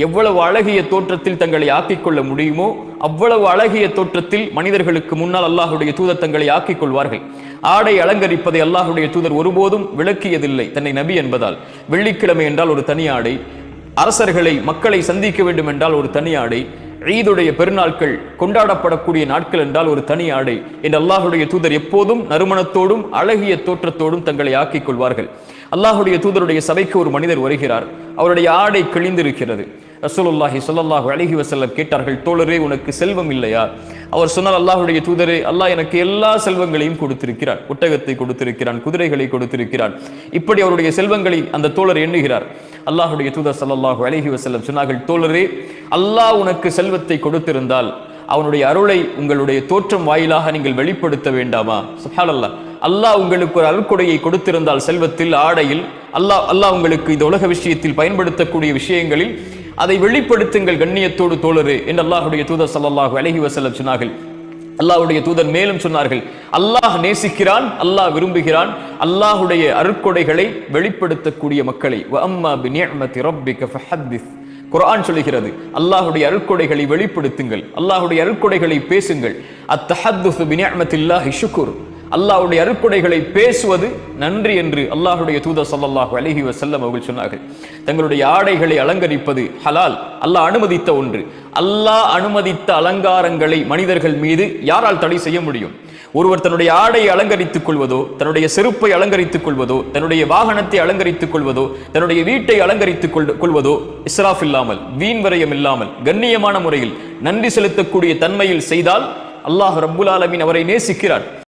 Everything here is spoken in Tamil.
எவ்வளவு அழகிய தோற்றத்தில் தங்களை ஆக்கிக் கொள்ள முடியுமோ அவ்வளவு அழகிய தோற்றத்தில் மனிதர்களுக்கு முன்னால் அல்லாஹுடைய தூதர் தங்களை ஆக்கிக் கொள்வார்கள். ஆடை அலங்கரிப்பதை அல்லாஹுடைய தூதர் ஒருபோதும் விளக்கியதில்லை தன்னை நபி என்பதால். வெள்ளிக்கிழமை என்றால் ஒரு தனி ஆடை, அரசர்களை மக்களை சந்திக்க வேண்டும் என்றால் ஒரு தனி ஆடை, ஈதுடைய பெருநாட்கள் கொண்டாடப்படக்கூடிய நாட்கள் என்றால் ஒரு தனி ஆடை என்று அல்லாஹுடைய தூதர் எப்போதும் நறுமணத்தோடும் அழகிய தோற்றத்தோடும் தங்களை ஆக்கிக் கொள்வார்கள். அல்லாஹுடைய தூதருடைய சபைக்கு ஒரு மனிதர் வருகிறார். அவருடைய ஆடை கிழிந்திருக்கிறது. ரசூலுல்லாஹி ஸல்லல்லாஹு அலைஹி வஸல்லம் கேட்டார்கள், தோழரே உனக்கு செல்வம் இல்லையா? அவர் சொன்னார், அல்லாஹுடைய தூதரே, அல்லாஹ் எனக்கு எல்லா செல்வங்களையும் கொடுத்திருக்கிறான். ஒட்டகத்தை கொடுத்திருக்கிறான், குதிரைகளை கொடுத்திருக்கிறான். இப்படி அவருடைய செல்வங்களை அந்த தோழர் எண்ணுகிறார். அல்லாஹுடைய தூதர் ஸல்லல்லாஹு அலைஹி வஸல்லம் சொன்னார்கள், தோழரே, அல்லாஹ் உனக்கு செல்வத்தை கொடுத்திருந்தால் அவனுடைய அருளை உங்களுடைய தோற்றம் வாயிலாக நீங்கள் வெளிப்படுத்த வேண்டாமா? சுப்ஹானல்லாஹ். அல்லாஹ் உங்களுக்கு ஒரு அருட்கொடையை கொடுத்திருந்தால் செல்வத்தில், ஆடையில், அல்லாஹ் உங்களுக்கு இந்த உலக விஷயத்தில் பயன்படுத்தக்கூடிய விஷயங்களில் அதை வெளிப்படுத்துங்கள் கண்ணியத்தோடு தோழரே என்று அல்லாஹுடைய தூதர் ஸல்லல்லாஹு அலைஹி வஸல்லம் சொன்னார்கள். அல்லாஹ்வுடைய தூதர் மேலும் சொன்னார்கள், அல்லாஹ் நேசிக்கிறான், அல்லாஹ் விரும்புகிறான் அல்லாஹுடைய அருட்கொடைகளை வெளிப்படுத்தக்கூடிய மக்களை. வ அம்மா பிநிஅமதி ரப்பிக ஃபஹத்திஸ். குர்ஆன் சொல்கிறது, அல்லாஹுடைய அருட்கொடைகளை வெளிப்படுத்துங்கள், அல்லாஹுடைய அருட்கொடைகளை பேசுங்கள். அத்தஹத்துஸு பிநிஅமத்தில்லாஹி ஷுக்ர். அல்லாஹ்வுடைய அருட்கொடைகளை பேசுவது நன்றி என்று அல்லாஹுடைய தூதர் ஸல்லல்லாஹு அலைஹி வஸல்லம் அவர்கள் சொன்னார்கள். தங்களுடைய ஆடைகளை அலங்கரிப்பது ஹலால், அல்லாஹ் அனுமதித்த ஒன்று. அல்லாஹ் அனுமதித்த அலங்காரங்களை மனிதர்கள் மீது யாரால் தடை செய்ய முடியும்? ஒருவர் தன்னுடைய ஆடையை அலங்கரித்துக் கொள்வதோ, தன்னுடைய செருப்பை அலங்கரித்துக் கொள்வதோ, தன்னுடைய வாகனத்தை அலங்கரித்துக் கொள்வதோ, தன்னுடைய வீட்டை அலங்கரித்துக் கொள்வதோ இஸ்ராஃப் இல்லாமல், வீண் விரயம் இல்லாமல், கண்ணியமான முறையில் நன்றி செலுத்தக்கூடிய தன்மையில் செய்தால் அல்லாஹ் ரப்புல் ஆலமீன் அவரை நேசிக்கிறார்.